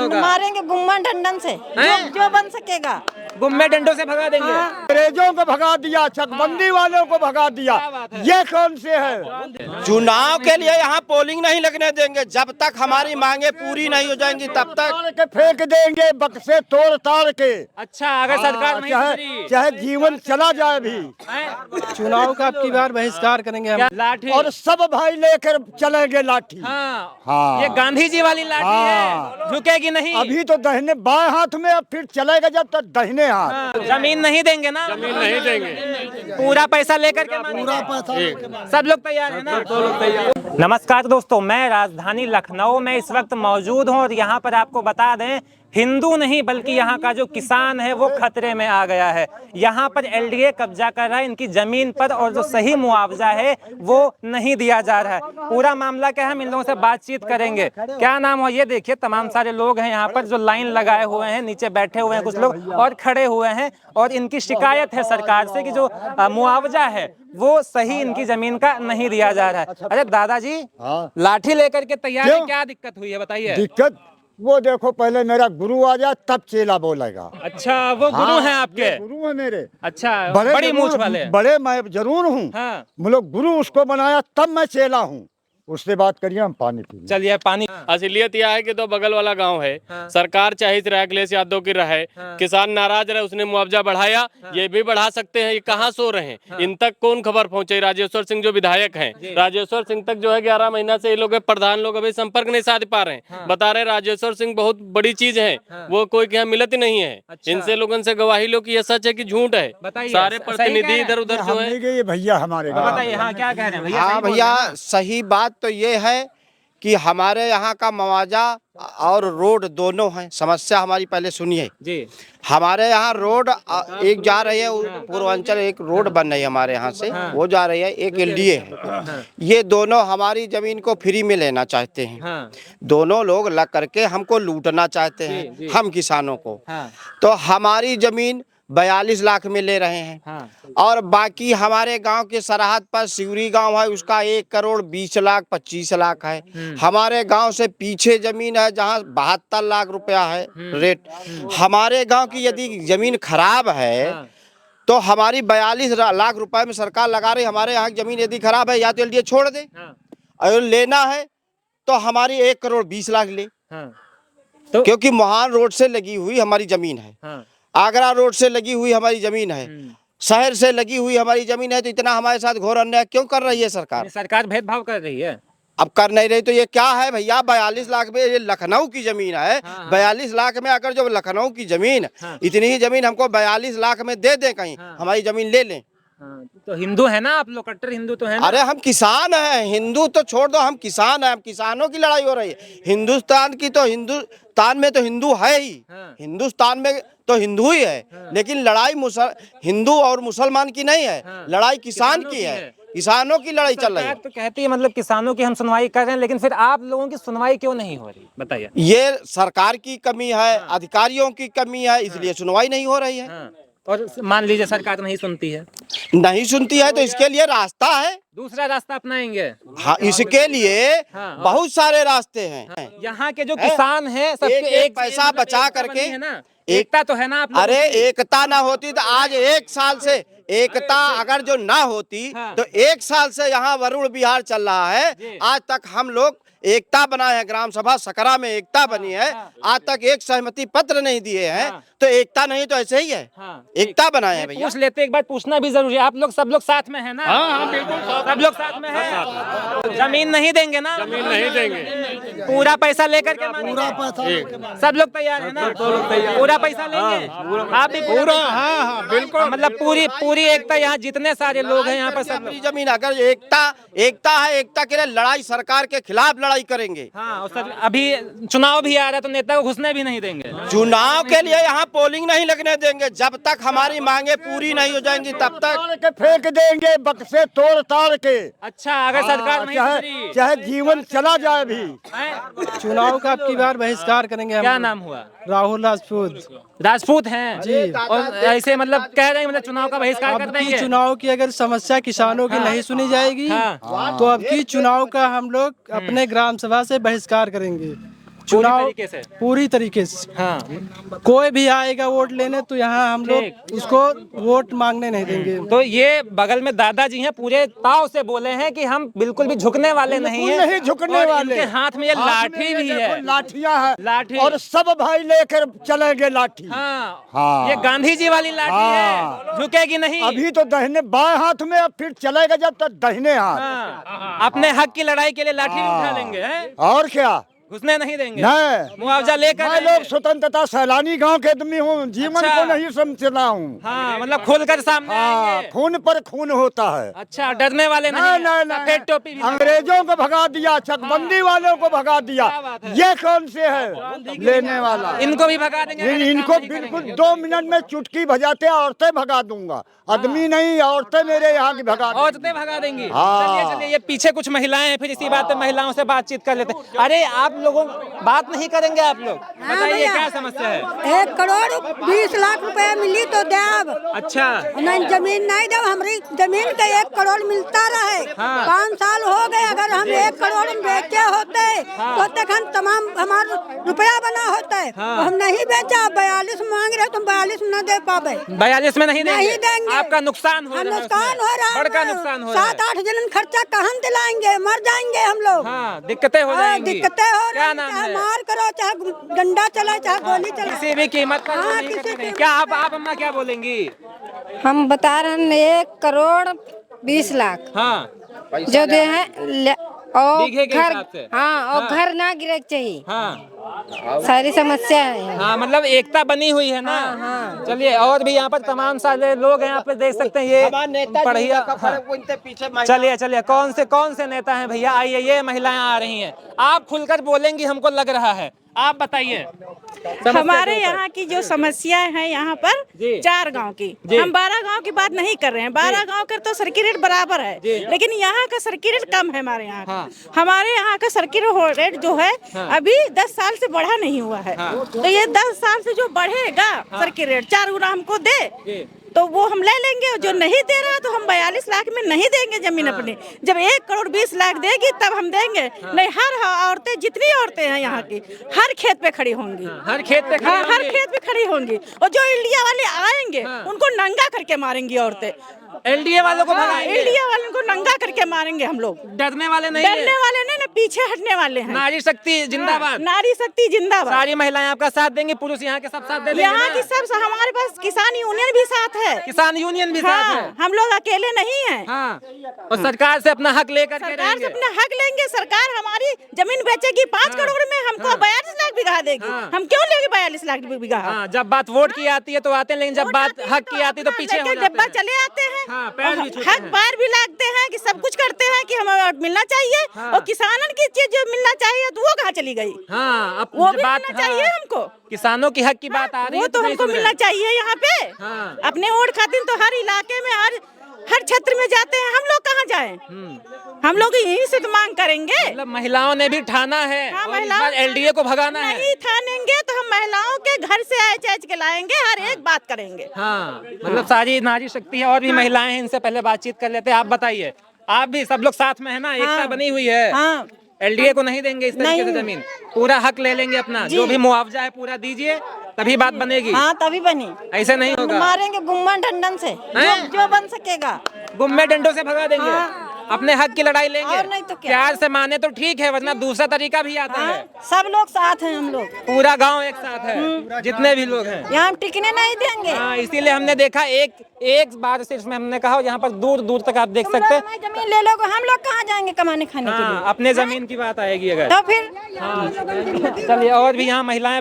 होगा? मारेंगे गुम्मा डंडन से, जो बन सकेगा गुम्मे डंडों से भगा देंगे। अंग्रेजों को भगा दिया, चकबंदी वालों को भगा दिया, ये कौन से है? चुनाव के लिए यहाँ पोलिंग नहीं लगने देंगे जब तक हमारी मांगे पूरी नहीं हो जाएंगी, तब तक ताड़ के फेंक देंगे, बक्से तोड़ ताड़ के। अच्छा, अगर सरकार नहीं सुधरी, चाहे जीवन चला जाए भी, चुनाव का अब की बार बहिष्कार करेंगे हम। लाठी और सब भाई लेकर चलेंगे लाठी। हाँ, हाँ। ये गांधी जी वाली लाठी हाँ। है, झुकेगी नहीं। अभी तो दाहिने बाएं हाथ में, अब फिर चलेगा जब तक दाहिने हाथ। हाँ, जमीन नहीं देंगे ना? जमीन नहीं देंगे, पूरा पैसा लेकर के पूरा पैसा। सब लोग तैयार है ना? नमस्कार दोस्तों, मैं राजधानी लखनऊ में इस वक्त मौजूद हूं और यहाँ पर आपको बता दें, हिंदू नहीं बल्कि यहाँ का जो किसान है वो खतरे में आ गया है। यहाँ पर एलडीए कब्जा कर रहा है इनकी जमीन पर और जो सही मुआवजा है वो नहीं दिया जा रहा है। पूरा मामला क्या है, हम इन लोगों से बातचीत करेंगे। क्या नाम हो? ये देखिए, तमाम सारे लोग हैं यहाँ पर जो लाइन लगाए हुए हैं, नीचे बैठे हुए हैं कुछ लोग और खड़े हुए हैं और इनकी शिकायत है सरकार से कि जो मुआवजा है वो सही इनकी जमीन का नहीं दिया जा रहा है। अरे दादाजी, लाठी लेकर के तैयार है, क्या दिक्कत हुई है बताइए? दिक्कत वो देखो, पहले मेरा गुरु आ जाए तब चेला बोलेगा। अच्छा, वो गुरु हैं आपके? गुरु है मेरे। अच्छा, बड़ी मूछ वाले? बड़े मैं जरूर हूँ। हाँ। मतलब गुरु उसको बनाया तब मैं चेला हूँ। उससे बात करिए, हम पानी पी। चलिए पानी। असलियत यह है कि तो बगल वाला गांव है, सरकार चाहे रहे अखिलेश यादव की रहे, किसान नाराज रहे, उसने मुआवजा बढ़ाया, ये भी बढ़ा सकते हैं। ये कहाँ सो रहे हैं? इन तक कौन खबर पहुंचे? राजेश्वर सिंह जो विधायक हैं, राजेश्वर सिंह तक जो है 11 महीना से ये लोग प्रधान लोग अभी संपर्क नहीं साध पा रहे हैं। बता रहे राजेश्वर सिंह बहुत बड़ी चीज है, वो कोई यहाँ मिलत ही नहीं है। इनसे लोगों से गवाही लो कि ये सच है कि झूठ है। सारे प्रतिनिधि इधर उधर जो है। भैया हमारे बताइए, हाँ क्या कह रहे हैं भैया? हाँ भैया, सही बात तो ये है कि हमारे यहाँ का मुआवजा और रोड दोनों है। समस्या हमारी पहले सुनिए जी। हमारे यहाँ रोड एक जा रही है, पूर्वांचल एक रोड बन रही है हमारे यहाँ से, वो जा रही है, एक एलडीए है। ये दोनों हमारी जमीन को फ्री में लेना चाहते हैं। दोनों लोग लग करके हमको लूटना चाहते हैं, हम किसानों को। तो हमारी जमीन 42 लाख में ले रहे हैं। और बाकी हमारे गांव के सरहद पर सिवरी गांव है, उसका 1 करोड़ 20 लाख 25 लाख है। हमारे गांव से पीछे जमीन है जहां 72 लाख रुपया है रेट। हमारे गांव की यदि जमीन खराब है तो हमारी 42 लाख रुपए में सरकार लगा रही। हमारे यहाँ की जमीन यदि खराब है, या तो एलडीए छोड़ दे, और लेना है तो हमारी 1 करोड़ 20 लाख ले। तो क्योंकि मोहान रोड से लगी हुई हमारी जमीन है, आगरा रोड से लगी हुई हमारी जमीन है, शहर से लगी हुई हमारी जमीन है। तो इतना हमारे साथ घोर अन्याय क्यों कर रही है सरकार? सरकार भेदभाव कर रही है। अब कर नहीं रही तो ये क्या है भैया? 42 लाख में ये लखनऊ की जमीन है। 42 लाख में अगर जो लखनऊ की जमीन, इतनी ही जमीन हमको 42 लाख में दे दे, कहीं हमारी जमीन ले लें। तो हिंदू है ना आप लोग? कट्टर हिंदू तो है ना? अरे हम किसान हैं, हिंदू तो छोड़ दो, हम किसान हैं। हम किसानों की लड़ाई हो रही है। हिंदुस्तान की तो हिंदुस्तान में तो हिंदू है ही, हिंदुस्तान में तो हिंदू ही है। लेकिन लड़ाई हिंदू और मुसलमान की नहीं है, लड़ाई किसान की है। किसानों की लड़ाई चल रही है। तो कहती है मतलब किसानों की हम सुनवाई कर रहे हैं, लेकिन फिर आप लोगों की सुनवाई क्यों नहीं हो रही बताइए? ये सरकार की कमी है, अधिकारियों की कमी है, इसलिए सुनवाई नहीं हो रही है। और मान लीजिए सरकार नहीं सुनती है, नहीं सुनती है तो इसके लिए रास्ता है, दूसरा रास्ता अपनाएंगे। हाँ, इसके लिए बहुत सारे रास्ते हैं। यहाँ के जो किसान हैं सबके एक पैसा बचा करके है ना, एकता तो है ना आप? अरे एकता ना होती तो आज 1 साल से एकता अगर जो ना होती तो 1 साल से यहाँ वरुण विहार चल रहा है। आज तक हम लोग एकता बनाए हैं, ग्राम सभा सकरा में एकता बनी है, आज तक एक सहमति पत्र नहीं दिए हैं। तो एकता नहीं तो ऐसे ही है, एकता बनाए हैं भैया। पूछ लेते, एक बार पूछना भी जरूरी है। आप लोग सब लोग साथ में है ना? हाँ बिल्कुल, सब लोग साथ में है। जमीन नहीं देंगे ना? जमीन नहीं देंगे, पूरा पैसा लेकर के? पूरा पैसा सब लोग तैयार है ना? पूरा पैसा लेंगे आप भी? पूरा, हाँ बिल्कुल। मतलब पूरी एकता, यहाँ जितने सारे लोग हैं यहाँ पर सब अपनी जमीन, अगर एकता है, एकता के लिए लड़ाई सरकार के खिलाफ लड़ाई करेंगे। हाँ, और सर अभी चुनाव भी आ रहा है तो नेता को घुसने भी नहीं देंगे। चुनाव के लिए यहाँ पोलिंग नहीं लगने देंगे जब तक हमारी मांगे पूरी नहीं हो जाएंगी, तब तक फेंक देंगे, बक्से तोड़ ताड़ के। अच्छा, अगर सरकार नहीं सुधरी, चाहे जीवन चला जाए भी, चुनाव का अब की बार बहिष्कार करेंगे हम। क्या नाम हुआ? राहुल राजपूत। राजपूत हैं जी। और ऐसे मतलब कह रहे हैं मतलब चुनाव का बहिष्कार कर देंगे। चुनाव की अगर समस्या किसानों की नहीं सुनी जाएगी तो अब की चुनाव का हम लोग अपने ग्राम सभा से बहिष्कार करेंगे। चुनाव तरीके से। पूरी तरीके से। हाँ, कोई भी आएगा वोट लेने तो यहाँ हम लोग उसको वोट मांगने नहीं देंगे। तो ये बगल में दादाजी हैं, पूरे ताव से बोले हैं कि हम बिल्कुल भी झुकने वाले नहीं हैं। नहीं झुकने और वाले। इनके हाथ में ये लाठी भी है, लाठियां है, लाठी। और सब भाई लेकर चलेंगे लाठी। हाँ, हाँ। ये गांधी जी वाली लाठी हाँ। है, झुकेगी नहीं। अभी तो दाहिने बाएं हाथ में, अब फिर चलेगा जब तक दाहिने हाथ। हाँ, अपने हक की लड़ाई के लिए लाठी भी उठा लेंगे, हैं? और क्या, घुसने नहीं देंगे, नहीं। मुआवजा लेकर मैं रहेंगे। लोग स्वतंत्रता सैलानी गांव के आदमी हूँ, जीवन अच्छा। को नहीं समझना हूँ। हाँ, मतलब खोलकर सामने हाँ, आएंगे। खून पर खून होता है। अच्छा, डरने वाले नहीं, नहीं हैं। नहीं सफेद टोपी भी लगा- अंग्रेजों को भगा दिया, चकबंदी वालों को भगा दिया। क्या बात है? ये कौन से है लेने वाला? इनको भी भगा देंगे अगर ये इनको काम नहीं बिल्कुल करेंगे। 2 मिनट में चुटकी बजाते औरतें भगा दूंगा, आदमी नहीं, औरतें मेरे यहाँ की भगा देंगी। औरतें भगा देंगी। हाँ। चलिए चलिए, ये पीछे कुछ महिलाएं हैं, फिर इसी बात पे महिलाओं से बातचीत कर लेते हैं। अरे आप लोगों बात नहीं करेंगे आप लोग, बताइए भैया। क्या समस्या है? 1 करोड़ 20 लाख रुपए मिली तो देव, अच्छा, नहीं जमीन नहीं देव, हमारी जमीन का 1 करोड़ मिलता रहे। हाँ। 5 साल हो गए, अगर हम 1 करोड़ में बेचे होते तो तक हम तमाम हमारा रुपया बना होता है। हाँ। हम नहीं बेचा, 42 मांग रहे, तुम 42 न दे पावे। 42 में नहीं देंगे? नहीं देंगे। आपका नुकसान हो हम रहा है नुकसान उसमें। हो रहा है, बड़का नुकसान हो रहा है। 7-8 जन खर्चा कहाँ दिलाएंगे, मर जाएंगे हम लोग। हाँ, दिक्कतें हो हाँ, जाएंगी। दिक्कतें हो रही क्या हैं, नाम चाहे है? मार करो, चाहे डंडा चलाए, चाहे गोली चलाए। किसी भी कीमत पर वो हाँ, नहीं किसी करते हैं। कीमत क्या आप अम्मा क्या बोलेंगी? हम बता रहे हैं 1 करोड़ 20 लाख हाँ, जो दे हैं और बीघे के घर, हिसाब से। हाँ, और हाँ। घर ना गिरे चाहिए, हाँ, सारी समस्या है। हाँ, मतलब एकता बनी हुई है ना। हाँ। चलिए, और भी यहाँ पर तमाम सारे लोग हैं, यहाँ पे देख सकते हैं। ये पढ़िया। हाँ। चलिए चलिए, कौन से नेता हैं भैया? आइए, ये महिलाएं आ रही हैं, आप खुलकर बोलेंगी हमको लग रहा है। आप बताइए। हमारे यहाँ की जो समस्याएं हैं यहाँ पर जी। 4 गांव की, हम 12 गांव की बात नहीं कर रहे हैं। 12 गांव का तो सर्किट रेट बराबर है, लेकिन यहाँ का सर्किट रेट कम है हमारे यहाँ का। हमारे यहाँ का सर्किट रेट जो है अभी 10 साल से बढ़ा नहीं हुआ है। तो ये 10 साल से जो बढ़ेगा सर्किट रेट 4 गुना हमको दे तो वो हम ले लेंगे। जो नहीं दे रहा तो हम 42 लाख में नहीं देंगे जमीन अपनी। जब 1 करोड़ 20 लाख देगी तब हम देंगे। नहीं, हर औरतें, जितनी औरतें हैं यहाँ की, हर खेत पे खड़ी होंगी। हर खेत पे खड़ी हाँ, हर होंगी। खेत पे खड़ी होंगी। और जो इंडिया वाले आएंगे उनको नंगा करके मारेंगी औरतें। एलडीए वालों को हाँ, भगाएंगे। इंडिया वालों को नंगा करके मारेंगे हम लोग। डरने वाले नहीं डरने हैं। वाले नहीं, ना पीछे हटने वाले हैं। नारी शक्ति जिंदाबाद। नारी शक्ति जिंदाबाद। सारी महिलाएं आपका साथ देंगी, पुरुष यहाँ के सब साथ दे देंगे यहाँ ना? की सब, हमारे पास किसान यूनियन भी साथ है। किसान यूनियन भी साथ है। हाँ, हम लोग अकेले नहीं हैं। हाँ, और सरकार से अपना हक लेकर के सरकार से रहेंगे। अपना हक लेंगे। सरकार हमारी जमीन बेचेगी 5 करोड़ में, हमको 42 लाख बीघा देगी। हाँ। हम क्यों लेंगे 42 लाख बीघा? हाँ, जब बात वोट की आती है तो आते हैं, लेकिन जब बात हक की आती है तो पीछे हो जाते डब्बा हैं। चले आते हैं। हाँ, पैर भी छूते हक हैं। पैर भी लागते हैं कि सब कुछ करते हैं कि हमें मिलना चाहिए। हाँ। और किसानन की चीज जो मिलना चाहिए तो वो कहाँ चली गई? हाँ, अब वो भी बात मिलना चाहिए हमको। किसानों की हक की बात आ रही वो है तो नहीं हमको सुन रहे। मिलना चाहिए यहाँ पे। हाँ। अपने वोट खातिर तो हर इलाके में, हर क्षेत्र में जाते हैं। हम लोग कहाँ जाएं? हम लोग यहीं से तो मांग करेंगे। मतलब महिलाओं ने भी ठाना है हाँ, और इस बार एलडीए को भगाना है। नहीं ठानेंगे तो हम महिलाओं के घर से ऐच के लाएंगे, हर एक बात करेंगे। हाँ, मतलब सारी नारी शक्ति है, और भी महिलाएं हैं, इनसे पहले बातचीत कर लेते हैं। आप बताइए, आप भी सब लोग साथ में है ना? एकता बनी हुई है। हाँ। एलडीए को नहीं देंगे इस तरीके से जमीन, पूरा हक ले लेंगे अपना। जो भी मुआवजा है पूरा दीजिए, तभी बात बनेगी। हाँ, तभी बनी। ऐसे नहीं होगा। मारेंगे गुम्मा डंडन से, जो बन सकेगा। गुम्मे डंडों से भगा देंगे। अपने हक की लड़ाई लेंगे। और नहीं तो क्या। प्यार से माने तो ठीक है, वरना दूसरा तरीका भी आता है। सब लोग साथ हैं, हम लोग पूरा गांव एक साथ है, जितने भी लोग हैं। यहाँ हम टिकने नहीं देंगे। हाँ, इसीलिए हमने देखा एक बार सिर्फ में हमने कहा, यहाँ पर दूर दूर तक आप देख सकते हैं। हमारी जमीन ले लोगे, हम लोग कहाँ जाएंगे कमाने खाने के लिए? हाँ, अपने जमीन की बात आएगी अगर। तो फिर हाँ, चलिए, और भी यहाँ महिलाएं